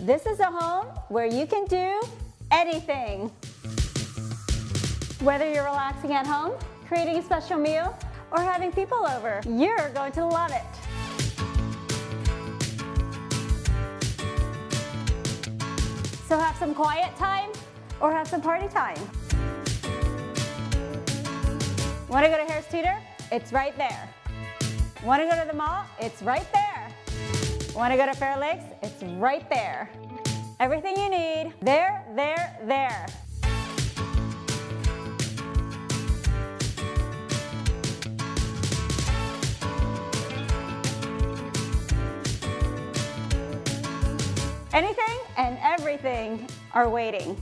This is a home where you can do anything. Whether you're relaxing at home, creating a special meal, or having people over, you're going to love it. So have some quiet time or have some party time. Want to go to Harris Teeter? It's right there. Want to go to the mall? It's right there. Want to go to Fair Lakes? It's right there. Everything you need, there, there, there. Anything and everything are waiting.